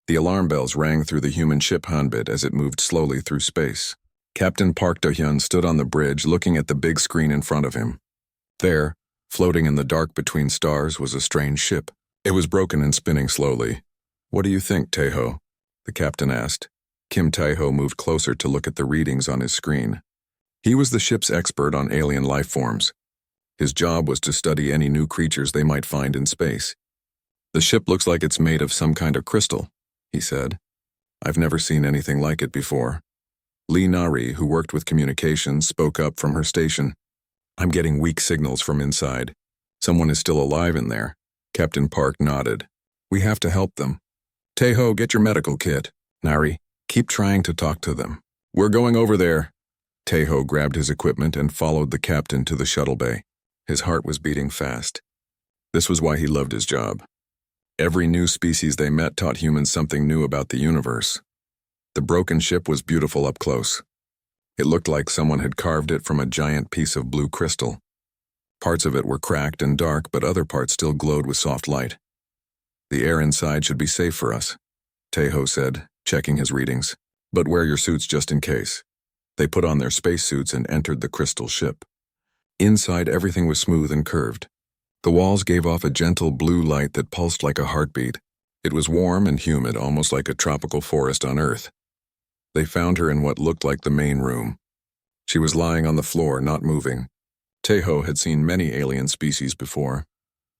The alarm bells rang through the human ship Hanbit as it moved slowly through space. Captain Park Do-hyun stood on the bridge looking at the big screen in front of him. There, floating in the dark between stars, was a strange ship. It was broken and spinning slowly. "What do you think, Tae-ho?" the captain asked. Kim Tae-ho moved closer to look at the readings on his screen. He was the ship's expert on alien life forms. His job was to study any new creatures they might find in space. "The ship looks like it's made of some kind of crystal," he said. "I've never seen anything like it before." Lee Nari, who worked with communications, spoke up from her station. "I'm getting weak signals from inside. Someone is still alive in there." Captain Park nodded. "We have to help them. Tae-ho, get your medical kit. Nari, keep trying to talk to them." "We're going over there." Tae-ho grabbed his equipment and followed the captain to the shuttle bay. His heart was beating fast. This was why he loved his job. Every new species they met taught humans something new about the universe. The broken ship was beautiful up close. It looked like someone had carved it from a giant piece of blue crystal. Parts of it were cracked and dark, but other parts still glowed with soft light. "The air inside should be safe for us," Tae-ho said, checking his readings. "But wear your suits just in case." They put on their spacesuits and entered the crystal ship. Inside, everything was smooth and curved. The walls gave off a gentle blue light that pulsed like a heartbeat. It was warm and humid, almost like a tropical forest on Earth. They found her in what looked like the main room. She was lying on the floor, not moving. Tae-ho had seen many alien species before,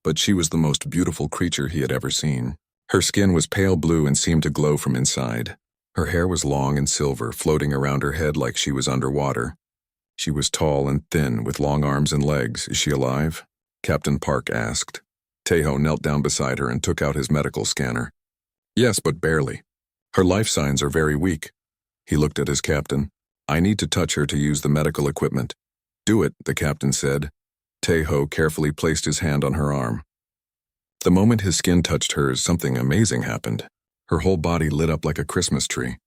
but she was the most beautiful creature he had ever seen. Her skin was pale blue and seemed to glow from inside. Her hair was long and silver, floating around her head like she was underwater. She was tall and thin, with long arms and legs. "Is she alive?" Captain Park asked. Tae-ho knelt down beside her and took out his medical scanner. "Yes, but barely. Her life signs are very weak." He looked at his captain. "I need to touch her to use the medical equipment." "Do it," the captain said. Tae-ho carefully placed his hand on her arm. The moment his skin touched hers, something amazing happened. Her whole body lit up like a Christmas tree.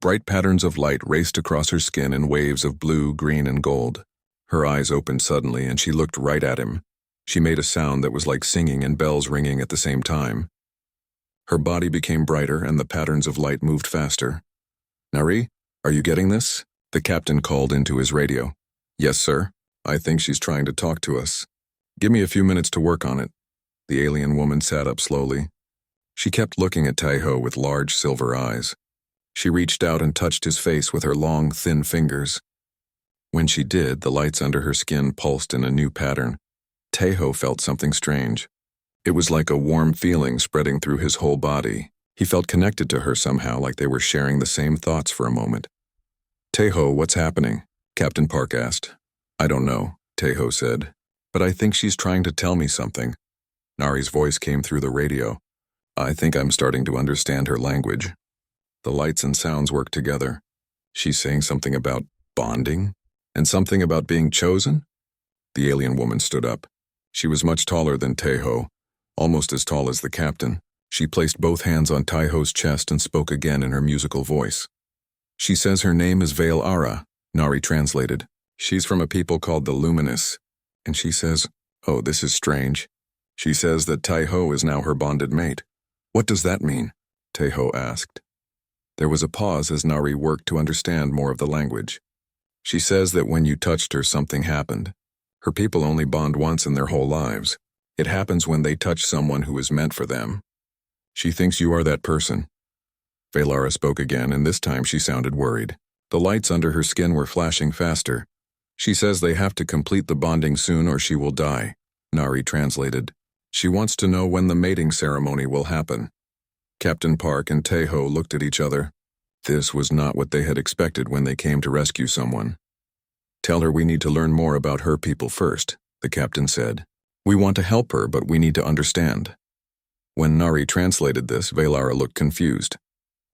Bright patterns of light raced across her skin in waves of blue, green, and gold. Her eyes opened suddenly, and she looked right at him. She made a sound that was like singing and bells ringing at the same time. Her body became brighter, and the patterns of light moved faster. "Nari, are you getting this?" the captain called into his radio. "Yes, sir. I think she's trying to talk to us. Give me a few minutes to work on it." The alien woman sat up slowly. She kept looking at Tae-ho with large silver eyes. She reached out and touched his face with her long, thin fingers. When she did, the lights under her skin pulsed in a new pattern. Tae-ho felt something strange. It was like a warm feeling spreading through his whole body. He felt connected to her somehow, like they were sharing the same thoughts for a moment. "Tae-ho, what's happening?" Captain Park asked. "I don't know," Tae-ho said, "but I think she's trying to tell me something." Nari's voice came through the radio. "I think I'm starting to understand her language." The lights and sounds worked together. "She's saying something about bonding? And something about being chosen?" The alien woman stood up. She was much taller than Tae-ho, almost as tall as the captain. She placed both hands on Tae-ho's chest and spoke again in her musical voice. "She says her name is Veil Ara," Nari translated. "She's from a people called the Luminous. And she says, oh, this is strange. She says that Tae-ho is now her bonded mate." "What does that mean?" Tae-ho asked. There was a pause as Nari worked to understand more of the language. "She says that when you touched her, something happened. Her people only bond once in their whole lives. It happens when they touch someone who is meant for them. She thinks you are that person." Velara spoke again, and this time she sounded worried. The lights under her skin were flashing faster. "She says they have to complete the bonding soon or she will die," Nari translated. "She wants to know when the mating ceremony will happen." Captain Park and Tae-ho looked at each other. This was not what they had expected when they came to rescue someone. "Tell her we need to learn more about her people first," the captain said. "We want to help her, but we need to understand." When Nari translated this, Velara looked confused.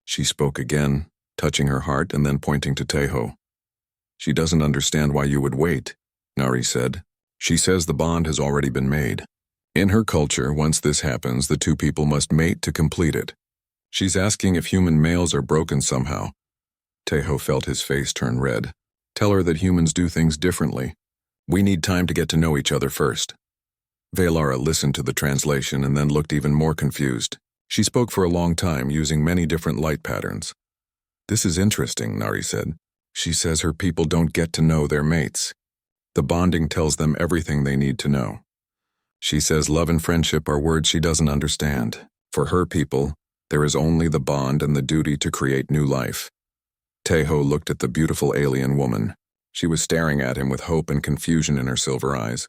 She spoke again, touching her heart and then pointing to Tae-ho. "She doesn't understand why you would wait," Nari said. "She says the bond has already been made. In her culture, once this happens, the two people must mate to complete it. She's asking if human males are broken somehow." Tae-ho felt his face turn red. "Tell her that humans do things differently. We need time to get to know each other first." Velara listened to the translation and then looked even more confused. She spoke for a long time, using many different light patterns. "This is interesting," Nari said. "She says her people don't get to know their mates. The bonding tells them everything they need to know. She says love and friendship are words she doesn't understand. For her people, there is only the bond and the duty to create new life." Teho looked at the beautiful alien woman. She was staring at him with hope and confusion in her silver eyes.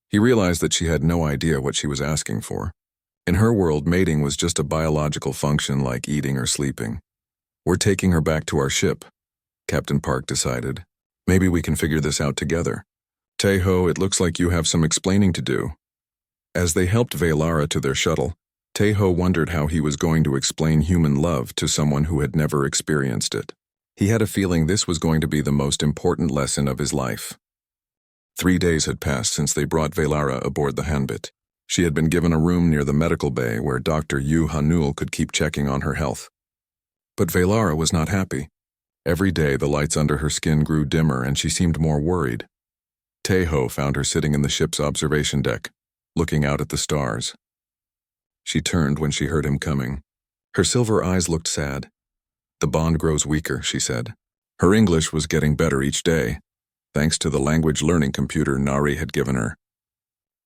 He realized that she had no idea what she was asking for. In her world, mating was just a biological function like eating or sleeping. "We're taking her back to our ship," Captain Park decided. "Maybe we can figure this out together. Teho, it looks like you have some explaining to do." As they helped Velara to their shuttle, Teho wondered how he was going to explain human love to someone who had never experienced it. He had a feeling this was going to be the most important lesson of his life. 3 days had passed since they brought Velara aboard the Hanbit. She had been given a room near the medical bay where Dr. Yu Hanul could keep checking on her health. But Velara was not happy. Every day the lights under her skin grew dimmer and she seemed more worried. Teho found her sitting in the ship's observation deck, looking out at the stars. She turned when she heard him coming. Her silver eyes looked sad. "The bond grows weaker," she said. Her English was getting better each day, thanks to the language learning computer Nari had given her.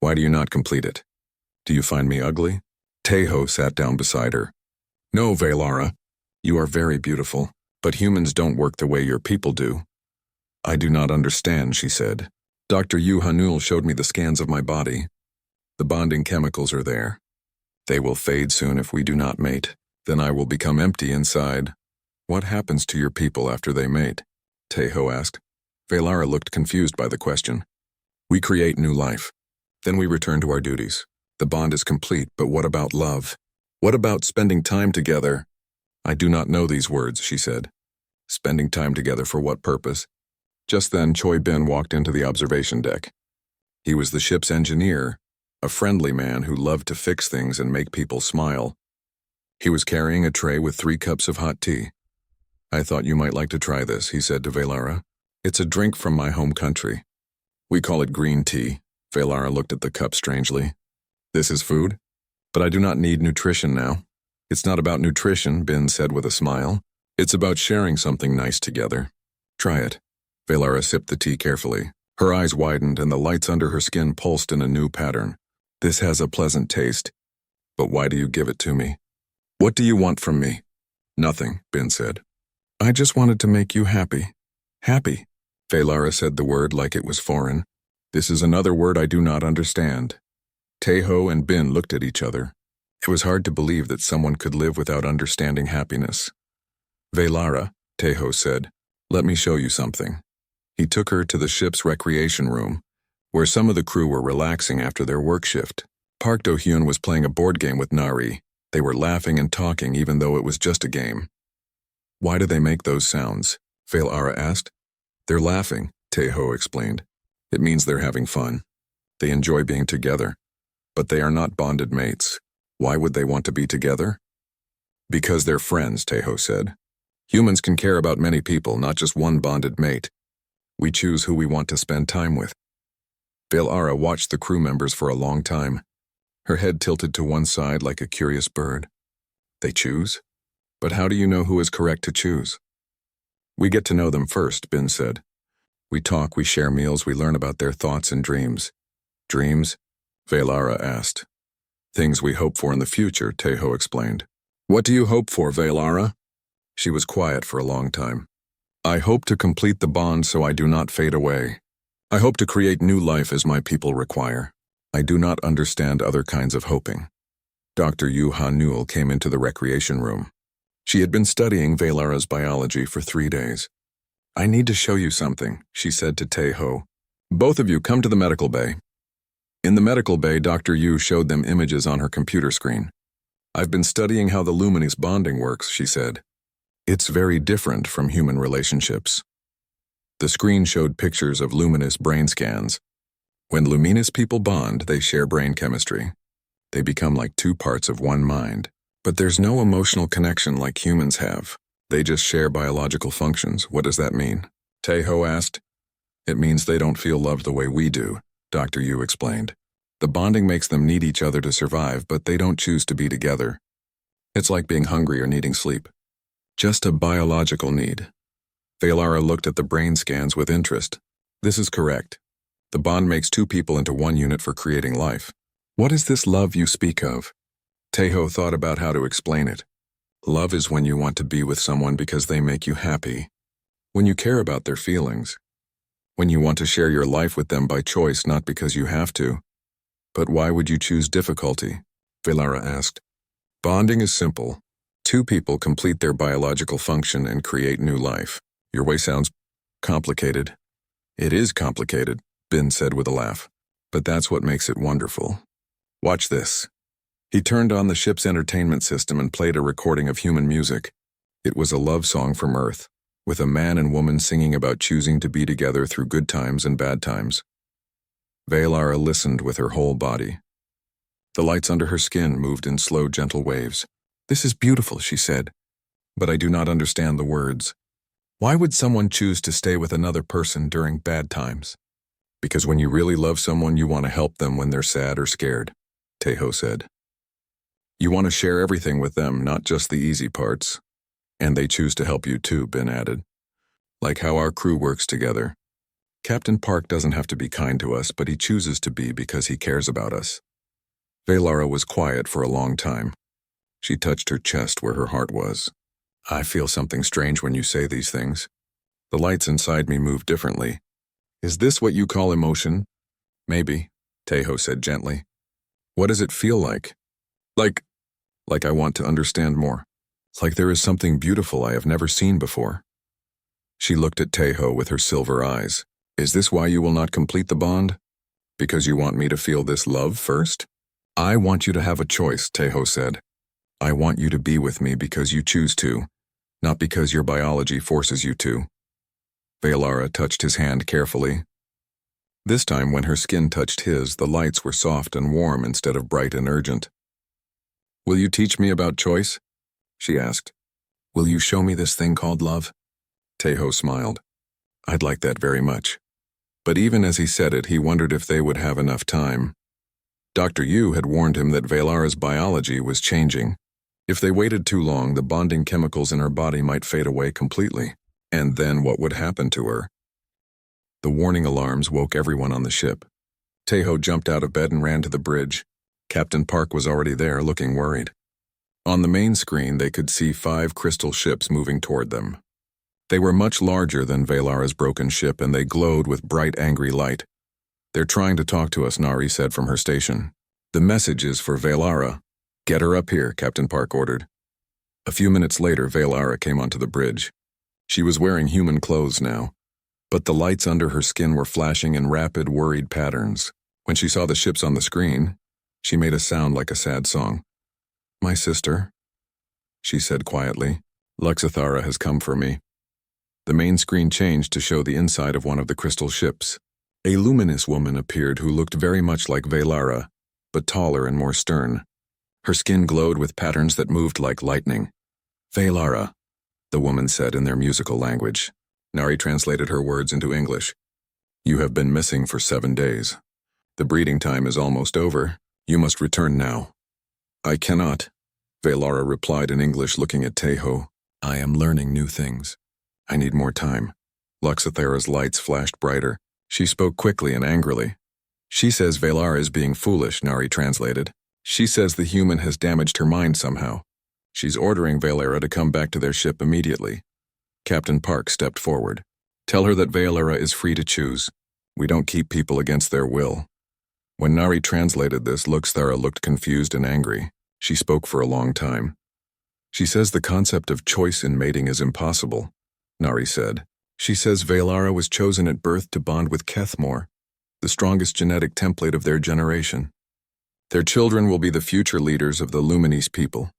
"Why do you not complete it? Do you find me ugly?" Teho sat down beside her. "No, Velara. You are very beautiful, but humans don't work the way your people do." "I do not understand," she said. "Dr. Yu Hanul showed me the scans of my body. The bonding chemicals are there. They will fade soon if we do not mate. Then I will become empty inside." "What happens to your people after they mate?" Teho asked. Velara looked confused by the question. "We create new life. Then we return to our duties. The bond is complete, but what about love? What about spending time together?" "I do not know these words," she said. "Spending time together for what purpose?" Just then Choi Bin walked into the observation deck. He was the ship's engineer, a friendly man who loved to fix things and make people smile. He was carrying a tray with 3 cups of hot tea. "I thought you might like to try this," he said to Velara. "It's a drink from my home country. We call it green tea." Velara looked at the cup strangely. "This is food? But I do not need nutrition now." "It's not about nutrition," Bin said with a smile. "It's about sharing something nice together. Try it." Velara sipped the tea carefully. Her eyes widened and the lights under her skin pulsed in a new pattern. "This has a pleasant taste. But why do you give it to me?" "What do you want from me?" "Nothing," Bin said. "I just wanted to make you happy." "Happy?" Velara said the word like it was foreign. "This is another word I do not understand." Teho and Bin looked at each other. It was hard to believe that someone could live without understanding happiness. "Velara," Teho said, "let me show you something." He took her to the ship's recreation room, where some of the crew were relaxing after their work shift. Park Do-hyun was playing a board game with Nari. They were laughing and talking even though it was just a game. "Why do they make those sounds?" Velara asked. "They're laughing," Teho explained. "It means they're having fun. They enjoy being together. But they are not bonded mates. Why would they want to be together?" "Because they're friends," Teho said. "Humans can care about many people, not just one bonded mate. We choose who we want to spend time with." Velara watched the crew members for a long time. Her head tilted to one side like a curious bird. "They choose? But how do you know who is correct to choose?" "We get to know them first," Bin said. "We talk, we share meals, we learn about their thoughts and dreams." "Dreams?" Velara asked. "Things we hope for in the future," Teho explained. "What do you hope for, Velara?" She was quiet for a long time. "I hope to complete the bond so I do not fade away. I hope to create new life as my people require. I do not understand other kinds of hoping." Dr. Yu Hanul came into the recreation room. She had been studying Velara's biology for 3 days. "I need to show you something," she said to Teho. "Both of you come to the medical bay." In the medical bay, Dr. Yu showed them images on her computer screen. "I've been studying how the luminous bonding works," she said. "It's very different from human relationships." The screen showed pictures of luminous brain scans. When luminous people bond, they share brain chemistry. They become like 2 parts of one mind. But there's no emotional connection like humans have. They just share biological functions. What does that mean? Teho asked. "It means they don't feel loved the way we do," Dr. Yu explained. "The bonding makes them need each other to survive, but they don't choose to be together. It's like being hungry or needing sleep. Just a biological need. Valara looked at the brain scans with interest. This is correct. The bond makes two people into one unit for creating life. What is this love you speak of? Tejo thought about how to explain it. Love is when you want to be with someone because they make you happy. When you care about their feelings. When you want to share your life with them by choice, not because you have to. But why would you choose difficulty? Valara asked. Bonding is simple. Two people complete their biological function and create new life. Your way sounds complicated. It is complicated, Ben said with a laugh. But that's what makes it wonderful. Watch this. He turned on the ship's entertainment system and played a recording of human music. It was a love song from Earth, with a man and woman singing about choosing to be together through good times and bad times. Valara listened with her whole body. The lights under her skin moved in slow, gentle waves. This is beautiful, she said, but I do not understand the words. Why would someone choose to stay with another person during bad times? Because when you really love someone, you want to help them when they're sad or scared, Tejo said. You want to share everything with them, not just the easy parts. And they choose to help you too, Ben added. Like how our crew works together. Captain Park doesn't have to be kind to us, but he chooses to be because he cares about us. Valara was quiet for a long time. She touched her chest where her heart was. I feel something strange when you say these things. The lights inside me move differently. Is this what you call emotion? Maybe, Tejo said gently. What does it feel like? Like I want to understand more. Like there is something beautiful I have never seen before. She looked at Tejo with her silver eyes. Is this why you will not complete the bond? Because you want me to feel this love first? I want you to have a choice, Tejo said. I want you to be with me because you choose to, not because your biology forces you to. Valara touched his hand carefully. This time when her skin touched his, the lights were soft and warm instead of bright and urgent. Will you teach me about choice? She asked. Will you show me this thing called love? Tejo smiled. I'd like that very much. But even as he said it, he wondered if they would have enough time. Dr. Yu had warned him that Valara's biology was changing. If they waited too long, the bonding chemicals in her body might fade away completely. And then what would happen to her? The warning alarms woke everyone on the ship. Tejo jumped out of bed and ran to the bridge. Captain Park was already there, looking worried. On the main screen, they could see 5 crystal ships moving toward them. They were much larger than Valara's broken ship, and they glowed with bright, angry light. They're trying to talk to us, Nari said from her station. The message is for Valara. Get her up here, Captain Park ordered. A few minutes later, Valara came onto the bridge. She was wearing human clothes now, but the lights under her skin were flashing in rapid, worried patterns. When she saw the ships on the screen, she made a sound like a sad song. My sister, she said quietly. Luxathara has come for me. The main screen changed to show the inside of one of the crystal ships. A luminous woman appeared who looked very much like Valara, but taller and more stern. Her skin glowed with patterns that moved like lightning. Valara, the woman said in their musical language. Nari translated her words into English. You have been missing for 7 days. The breeding time is almost over. You must return now. I cannot, Valara replied in English, looking at Tejo. I am learning new things. I need more time. Luxathara's lights flashed brighter. She spoke quickly and angrily. She says Valara is being foolish, Nari translated. She says the human has damaged her mind somehow. She's ordering Valara to come back to their ship immediately. Captain Park stepped forward. Tell her that Valara is free to choose. We don't keep people against their will. When Nari translated this, Luxathara looked confused and angry. She spoke for a long time. She says the concept of choice in mating is impossible, Nari said. She says Valara was chosen at birth to bond with Kethmore, the strongest genetic template of their generation. Their children will be the future leaders of the Luminese people.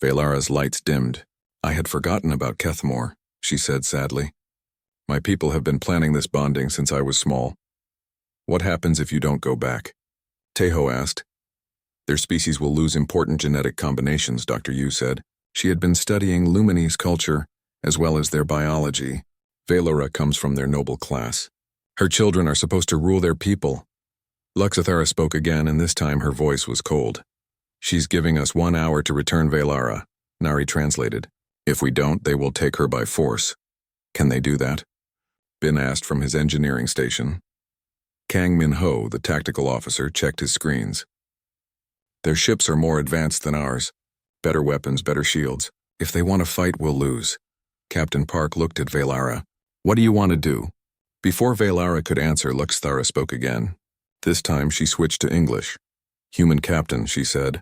Valara's lights dimmed. I had forgotten about Kethmore, she said sadly. My people have been planning this bonding since I was small. What happens if you don't go back? Tejo asked. Their species will lose important genetic combinations, Dr. Yu said. She had been studying Luminese culture, as well as their biology. Valara comes from their noble class. Her children are supposed to rule their people. Luxathara spoke again, and this time her voice was cold. She's giving us 1 hour to return Velara, Nari translated. If we don't, they will take her by force. Can they do that? Bin asked from his engineering station. Kang Min-ho, the tactical officer, checked his screens. Their ships are more advanced than ours. Better weapons, better shields. If they want to fight, we'll lose. Captain Park looked at Velara. What do you want to do? Before Velara could answer, Luxthara spoke again. This time she switched to English. Human captain, she said.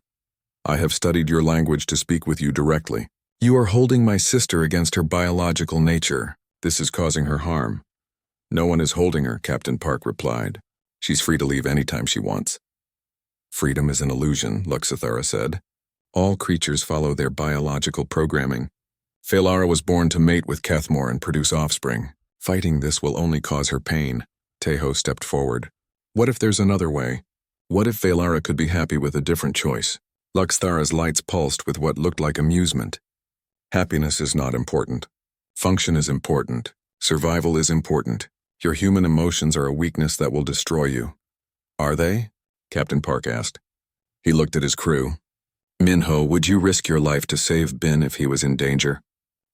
I have studied your language to speak with you directly. You are holding my sister against her biological nature. This is causing her harm. No one is holding her, Captain Park replied. She's free to leave anytime she wants. Freedom is an illusion, Luxthara said. All creatures follow their biological programming. Velara was born to mate with Kethmore and produce offspring. Fighting this will only cause her pain. Teho stepped forward. What if there's another way? What if Velara could be happy with a different choice? Luxthara's lights pulsed with what looked like amusement. Happiness is not important. Function is important. Survival is important. Your human emotions are a weakness that will destroy you. Are they? Captain Park asked. He looked at his crew. Minho, would you risk your life to save Bin if he was in danger?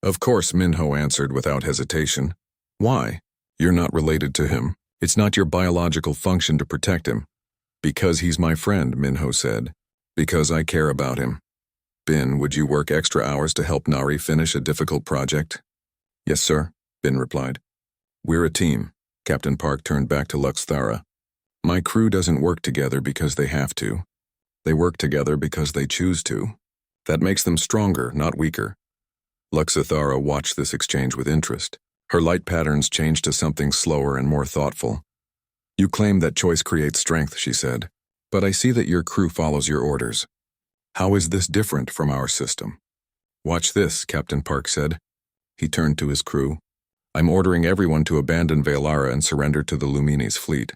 Of course, Minho answered without hesitation. Why? You're not related to him. It's not your biological function to protect him. Because he's my friend, Minho said. Because I care about him. Bin, would you work extra hours to help Nari finish a difficult project? Yes, sir, Bin replied. We're a team. Captain Park turned back to Luxthara. My crew doesn't work together because they have to. They work together because they choose to. That makes them stronger, not weaker. Luxthara watched this exchange with interest. Her light patterns changed to something slower and more thoughtful. You claim that choice creates strength, she said. But I see that your crew follows your orders. How is this different from our system? Watch this, Captain Park said. He turned to his crew. I'm ordering everyone to abandon Velara and surrender to the Lumini's fleet.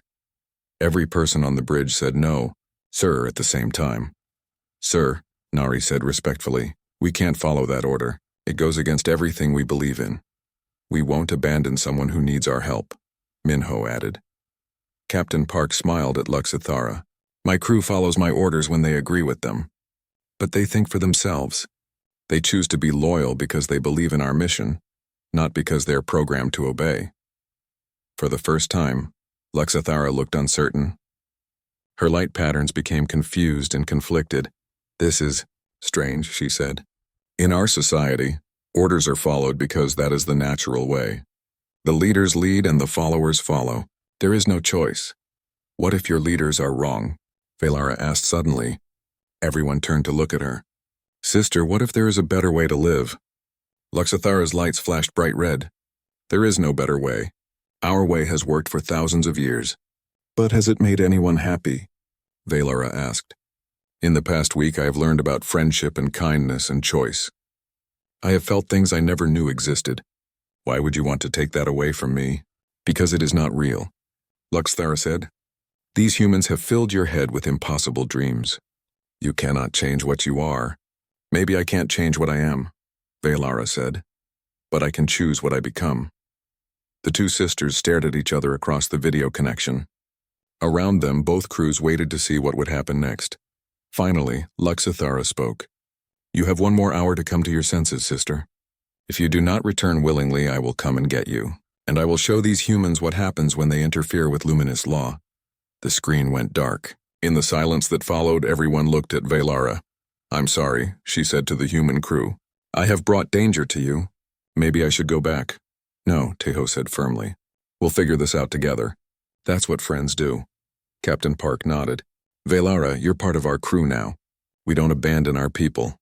Every person on the bridge said no, sir, at the same time. Sir, Nari said respectfully, we can't follow that order. It goes against everything we believe in. We won't abandon someone who needs our help, Minho added. Captain Park smiled at Luxthara. My crew follows my orders when they agree with them. But they think for themselves. They choose to be loyal because they believe in our mission, not because they're programmed to obey. For the first time, Luxthara looked uncertain. Her light patterns became confused and conflicted. This is strange, she said. In our society, orders are followed because that is the natural way. The leaders lead and the followers follow. There is no choice. What if your leaders are wrong? Velara asked suddenly. Everyone turned to look at her. Sister, what if there is a better way to live? Luxthara's lights flashed bright red. There is no better way. Our way has worked for thousands of years. But has it made anyone happy? Velara asked. In the past week, I have learned about friendship and kindness and choice. I have felt things I never knew existed. Why would you want to take that away from me? Because it is not real. Luxthara said. These humans have filled your head with impossible dreams. You cannot change what you are. Maybe I can't change what I am, Velara said. But I can choose what I become. The two sisters stared at each other across the video connection. Around them, both crews waited to see what would happen next. Finally, Luxthara spoke. You have 1 more hour to come to your senses, sister. If you do not return willingly, I will come and get you, and I will show these humans what happens when they interfere with luminous law. The screen went dark. In the silence that followed, everyone looked at Velara. I'm sorry, she said to the human crew. I have brought danger to you. Maybe I should go back. No, Teho said firmly. We'll figure this out together. That's what friends do. Captain Park nodded. Velara, you're part of our crew now. We don't abandon our people.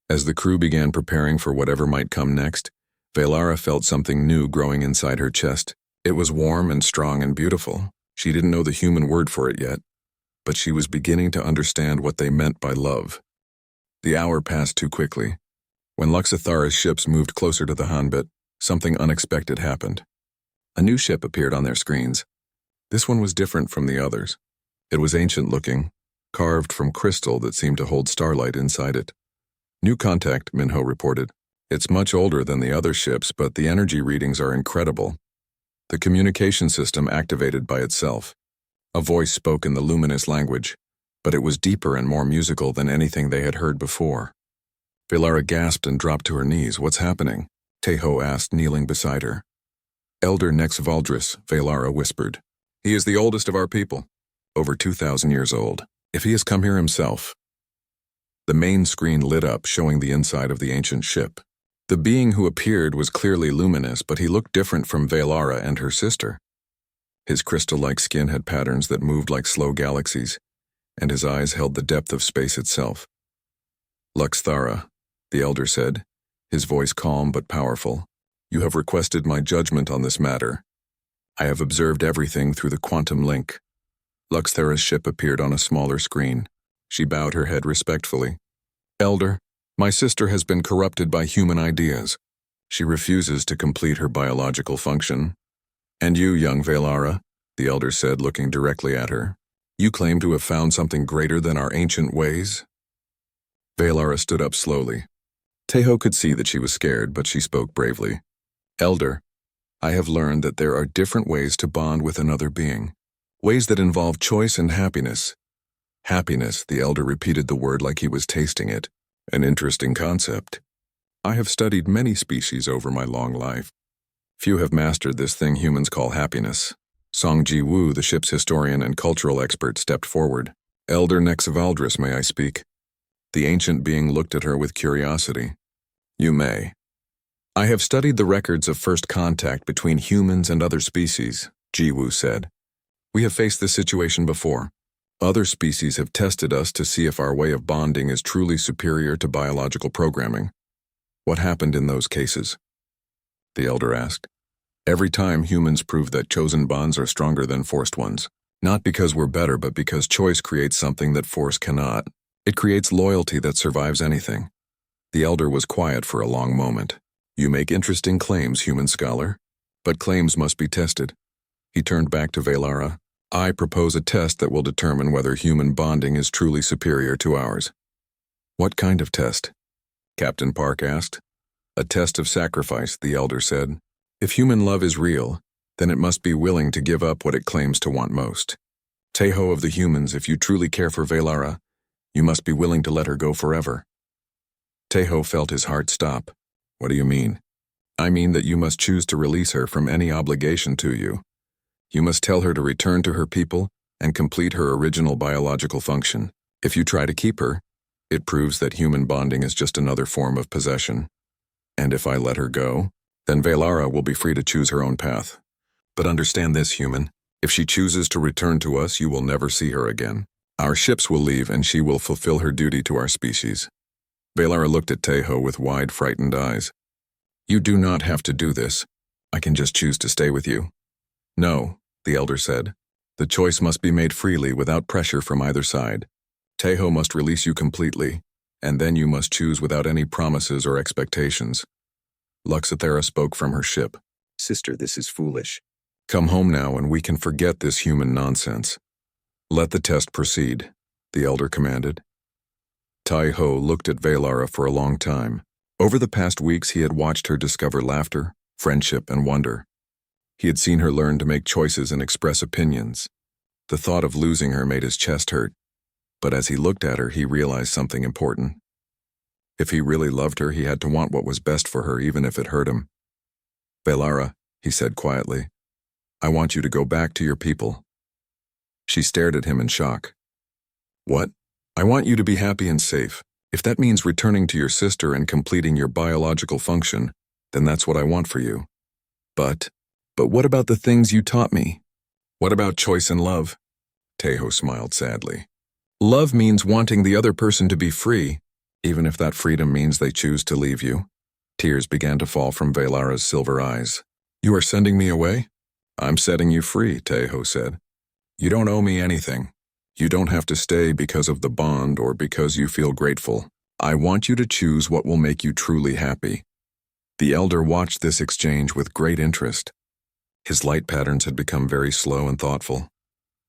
As the crew began preparing for whatever might come next, Velara felt something new growing inside her chest. It was warm and strong and beautiful. She didn't know the human word for it yet, but she was beginning to understand what they meant by love. The hour passed too quickly. When Luxthara's ships moved closer to the Hanbit, something unexpected happened. A new ship appeared on their screens. This one was different from the others. It was ancient-looking, carved from crystal that seemed to hold starlight inside it. New contact, Minho reported. It's much older than the other ships, but the energy readings are incredible. The communication system activated by itself. A voice spoke in the luminous language. but it was deeper and more musical than anything they had heard before. Velara gasped and dropped to her knees. "What's happening?" Tejo asked, kneeling beside her. "Elder Nexvaldris," Velara whispered. "He is the oldest of our people, over 2,000 years old. If he has come here himself." The main screen lit up, showing the inside of the ancient ship. The being who appeared was clearly luminous, but he looked different from Velara and her sister. His crystal-like skin had patterns that moved like slow galaxies, and his eyes held the depth of space itself. "Luxthara," the elder said, his voice calm but powerful. "You have requested my judgment on this matter. I have observed everything through the quantum link." Luxthara's ship appeared on a smaller screen. She bowed her head respectfully. "Elder, my sister has been corrupted by human ideas. She refuses to complete her biological function. And you, young Velara," the elder said, looking directly at her, "you claim to have found something greater than our ancient ways?" Velara stood up slowly. Tejo could see that she was scared, but she spoke bravely. "Elder, I have learned that there are different ways to bond with another being, ways that involve choice and happiness." Happiness, the elder repeated the word like he was tasting it. "An interesting concept. I have studied many species over my long life. Few have mastered this thing humans call happiness." Song Ji-woo, the ship's historian and cultural expert, stepped forward. "Elder Nexvaldris, may I speak?" The ancient being looked at her with curiosity. "You may." "I have studied the records of first contact between humans and other species," Ji-woo said. "We have faced this situation before. Other species have tested us to see if our way of bonding is truly superior to biological programming. What happened in those cases?" The elder asked. "Every time humans prove that chosen bonds are stronger than forced ones. Not because we're better, but because choice creates something that force cannot. It creates loyalty that survives anything." The elder was quiet for a long moment. "You make interesting claims, human scholar, but claims must be tested." He turned back to Velara. "I propose a test that will determine whether human bonding is truly superior to ours." "What kind of test?" Captain Park asked. "A test of sacrifice," the elder said. "If human love is real, then it must be willing to give up what it claims to want most. Tejo of the humans, if you truly care for Velara, you must be willing to let her go forever." Tejo felt his heart stop. "What do you mean?" "I mean that you must choose to release her from any obligation to you. You must tell her to return to her people and complete her original biological function. If you try to keep her, it proves that human bonding is just another form of possession. And if I let her go, then Velara will be free to choose her own path. But understand this, human. If she chooses to return to us, you will never see her again. Our ships will leave and she will fulfill her duty to our species." Velara looked at Tejo with wide, frightened eyes. "You do not have to do this. I can just choose to stay with you." "No," the elder said. "The choice must be made freely without pressure from either side. Tejo must release you completely, and then you must choose without any promises or expectations." Luxthara spoke from her ship. "Sister, this is foolish." "Come home now and we can forget this human nonsense." "Let the test proceed," the elder commanded. Tejo looked at Velara for a long time. Over the past weeks he had watched her discover laughter, friendship, and wonder. He had seen her learn to make choices and express opinions. The thought of losing her made his chest hurt, but as he looked at her he realized something important. If he really loved her, he had to want what was best for her, even if it hurt him. "Velara," he said quietly, "I want you to go back to your people." She stared at him in shock. "What?" "I want you to be happy and safe. If that means returning to your sister and completing your biological function, then that's what I want for you. But what about the things you taught me? What about choice and love?" Tejo smiled sadly. "Love means wanting the other person to be free, even if that freedom means they choose to leave you." Tears began to fall from Velara's silver eyes. "You are sending me away?" "I'm setting you free," Tejo said. "You don't owe me anything. You don't have to stay because of the bond or because you feel grateful. I want you to choose what will make you truly happy." The elder watched this exchange with great interest. His light patterns had become very slow and thoughtful.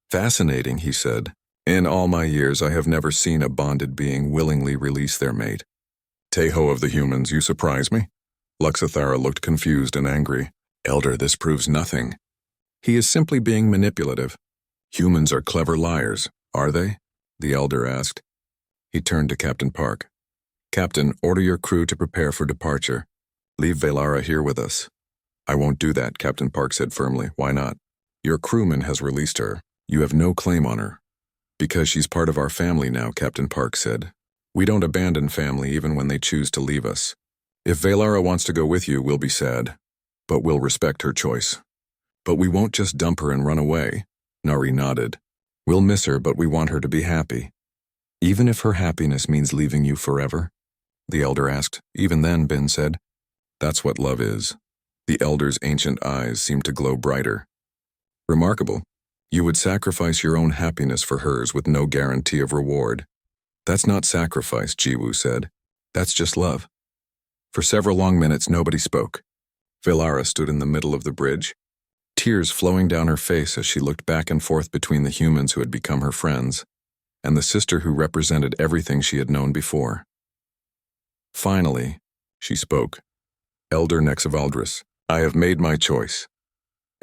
"Fascinating," he said. "In all my years, I have never seen a bonded being willingly release their mate." "Tejo of the humans, you surprise me." Luxthara looked confused and angry. "Elder, this proves nothing. He is simply being manipulative. Humans are clever liars, are they? the elder asked. He turned to Captain Park. Captain, order your crew to prepare for departure. Leave Velara here with us. I won't do that, Captain Park said firmly. Why not? Your crewman has released her. You have no claim on her. Because she's part of our family now, Captain Park said. We don't abandon family even when they choose to leave us. If Velara wants to go with you, we'll be sad. But we'll respect her choice. But we won't just dump her and run away. Nari nodded. We'll miss her, but we want her to be happy. Even if her happiness means leaving you forever? The elder asked. Even then, Ben said. That's what love is. The elder's ancient eyes seemed to glow brighter. Remarkable. You would sacrifice your own happiness for hers with no guarantee of reward. That's not sacrifice, Jiwoo said. That's just love. For several long minutes, nobody spoke. Velara stood in the middle of the bridge, tears flowing down her face as she looked back and forth between the humans who had become her friends and the sister who represented everything she had known before. Finally, she spoke. Elder Nexavaldris, I have made my choice.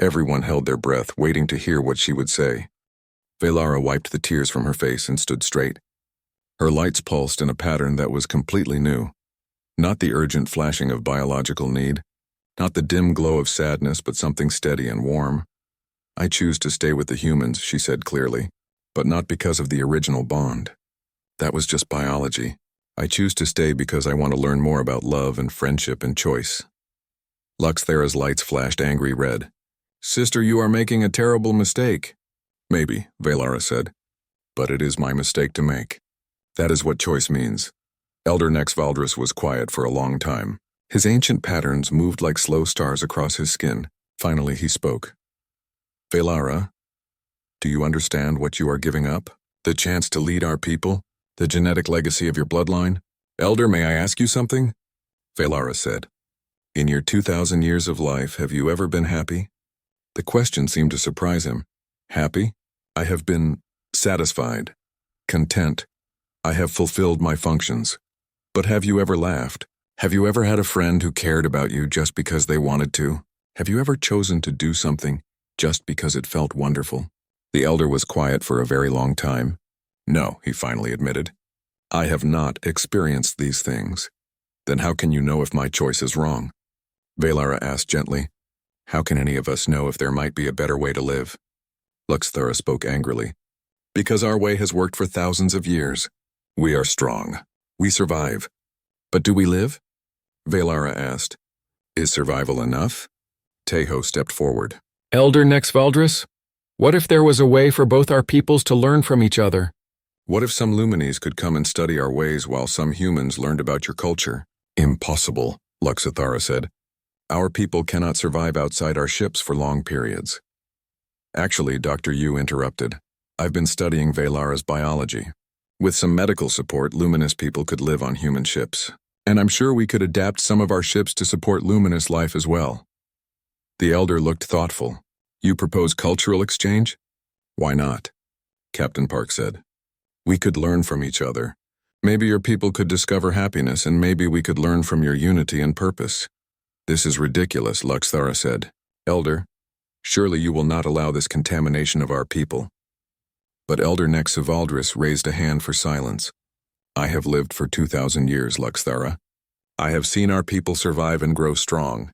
Everyone held their breath, waiting to hear what she would say. Velara wiped the tears from her face and stood straight. Her lights pulsed in a pattern that was completely new. Not the urgent flashing of biological need, not the dim glow of sadness, but something steady and warm. I choose to stay with the humans, she said clearly, but not because of the original bond. That was just biology. I choose to stay because I want to learn more about love and friendship and choice. Luxthera's lights flashed angry red. Sister, you are making a terrible mistake. Maybe, Velara said, but it is my mistake to make. That is what choice means. Elder Nexvaldris was quiet for a long time. His ancient patterns moved like slow stars across his skin. Finally, he spoke. Velara, do you understand what you are giving up? The chance to lead our people? The genetic legacy of your bloodline? Elder, may I ask you something? Velara said. In your 2,000 years of life, have you ever been happy? The question seemed to surprise him. Happy? I have been satisfied, content. I have fulfilled my functions. But have you ever laughed? Have you ever had a friend who cared about you just because they wanted to? Have you ever chosen to do something just because it felt wonderful? The elder was quiet for a very long time. No, he finally admitted. I have not experienced these things. Then how can you know if my choice is wrong? Velara asked gently. How can any of us know if there might be a better way to live? Luxthera spoke angrily. Because our way has worked for thousands of years. We are strong. We survive. But do we live? Velara asked. Is survival enough? Tejo stepped forward. Elder Nexvaldris, what if there was a way for both our peoples to learn from each other? What if some Luminis could come and study our ways while some humans learned about your culture? Impossible, Luxathara said. Our people cannot survive outside our ships for long periods. Actually, Dr. Yu interrupted. I've been studying Velara's biology. With some medical support, luminous people could live on human ships. And I'm sure we could adapt some of our ships to support luminous life as well. The elder looked thoughtful. You propose cultural exchange? Why not? Captain Park said. We could learn from each other. Maybe your people could discover happiness, and maybe we could learn from your unity and purpose. This is ridiculous, Luxthara said. Elder, surely you will not allow this contamination of our people. But Elder Nexavaldris raised a hand for silence. I have lived for 2,000 years, Luxthara. I have seen our people survive and grow strong,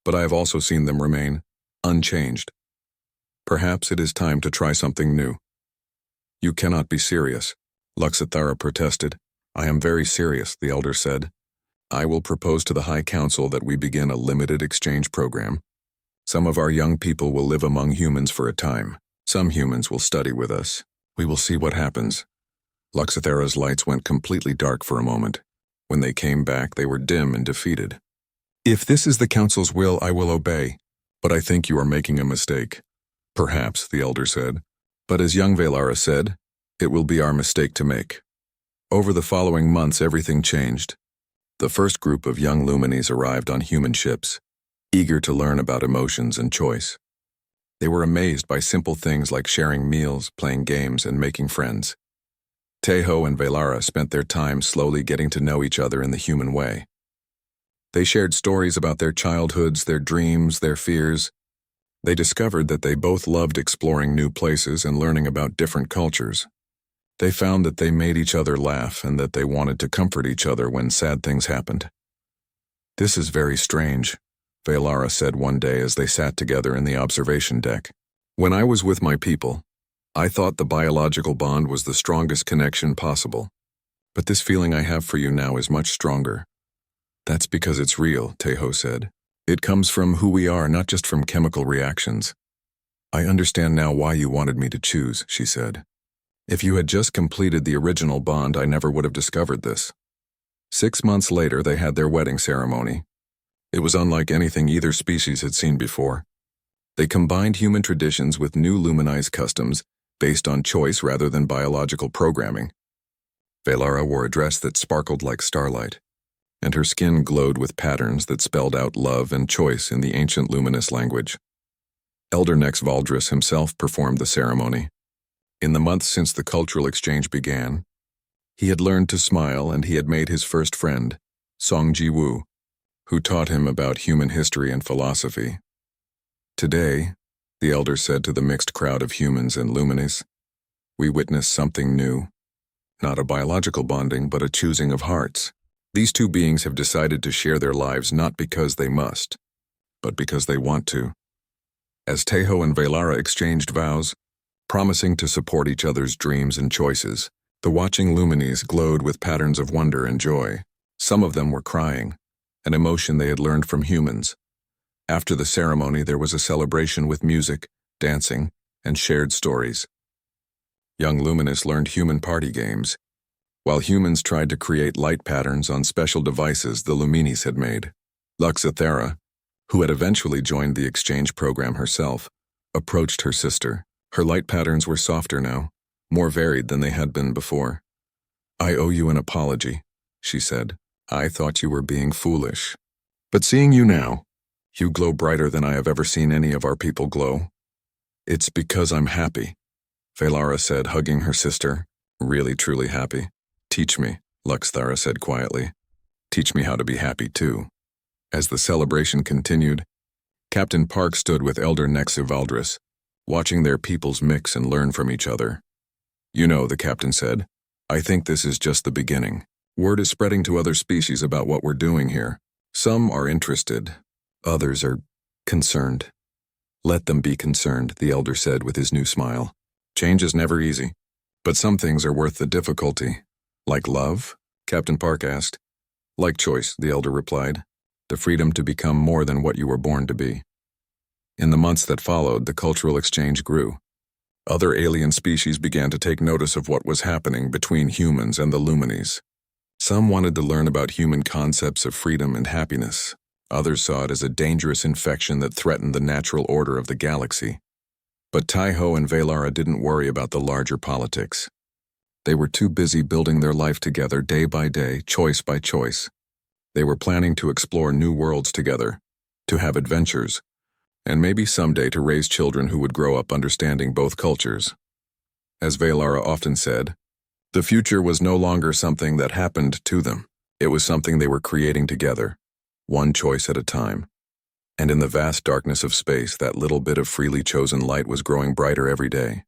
but I have also seen them remain unchanged. Perhaps it is time to try something new. You cannot be serious, Luxathara protested. I am very serious, the elder said. I will propose to the High Council that we begin a limited exchange program. Some of our young people will live among humans for a time. Some humans will study with us. We will see what happens. Luxathara's lights went completely dark for a moment. When they came back, they were dim and defeated. If this is the Council's will, I will obey. But I think you are making a mistake. Perhaps, the elder said. But as young Velara said, it will be our mistake to make. Over the following months, everything changed. The first group of young Luminis arrived on human ships, eager to learn about emotions and choice. They were amazed by simple things like sharing meals, playing games, and making friends. Tejo and Velara spent their time slowly getting to know each other in the human way. They shared stories about their childhoods, their dreams, their fears. They discovered that they both loved exploring new places and learning about different cultures. They found that they made each other laugh and that they wanted to comfort each other when sad things happened. "This is very strange," Valara said one day as they sat together in the observation deck. "When I was with my people, I thought the biological bond was the strongest connection possible. But this feeling I have for you now is much stronger." "That's because it's real," Tejo said. "It comes from who we are, not just from chemical reactions." "I understand now why you wanted me to choose," she said. "If you had just completed the original bond, I never would have discovered this." 6 months later, they had their wedding ceremony. It was unlike anything either species had seen before. They combined human traditions with new luminized customs based on choice rather than biological programming. Valara wore a dress that sparkled like starlight, and her skin glowed with patterns that spelled out love and choice in the ancient luminous language. Elder Nex Valdris himself performed the ceremony. In the months since the cultural exchange began, he had learned to smile and he had made his first friend, Song Ji-woo, who taught him about human history and philosophy. "Today," the elder said to the mixed crowd of humans and luminis, "we witness something new. Not a biological bonding, but a choosing of hearts. These two beings have decided to share their lives not because they must, but because they want to." As Tejo and Valara exchanged vows, promising to support each other's dreams and choices, the watching luminis glowed with patterns of wonder and joy. Some of them were crying, an emotion they had learned from humans. After the ceremony, there was a celebration with music, dancing, and shared stories. Young luminis learned human party games, while humans tried to create light patterns on special devices the luminis had made. Luxathera, who had eventually joined the exchange program herself, approached her sister. Her light patterns were softer now, more varied than they had been before. "I owe you an apology," she said. "I thought you were being foolish. But seeing you now, you glow brighter than I have ever seen any of our people glow. It's because I'm happy," Valara said, hugging her sister. "Really, truly happy." "Teach me," Luxathera said quietly. "Teach me how to be happy too." As the celebration continued, Captain Park stood with Elder Nex Valdris, watching their peoples mix and learn from each other. "You know," the captain said, "I think this is just the beginning. Word is spreading to other species about what we're doing here. Some are interested, others are concerned." "Let them be concerned," the elder said with his new smile. "Change is never easy, but some things are worth the difficulty." "Like love?" Captain Park asked. "Like choice," the elder replied. "The freedom to become more than what you were born to be." In the months that followed, the cultural exchange grew. Other alien species began to take notice of what was happening between humans and the luminis. Some wanted to learn about human concepts of freedom and happiness. Others saw it as a dangerous infection that threatened the natural order of the galaxy. But Tejo and Valara didn't worry about the larger politics. They were too busy building their life together day by day, choice by choice. They were planning to explore new worlds together, to have adventures, and maybe someday to raise children who would grow up understanding both cultures. As Valara often said, the future was no longer something that happened to them. It was something they were creating together, one choice at a time. And in the vast darkness of space, that little bit of freely chosen light was growing brighter every day.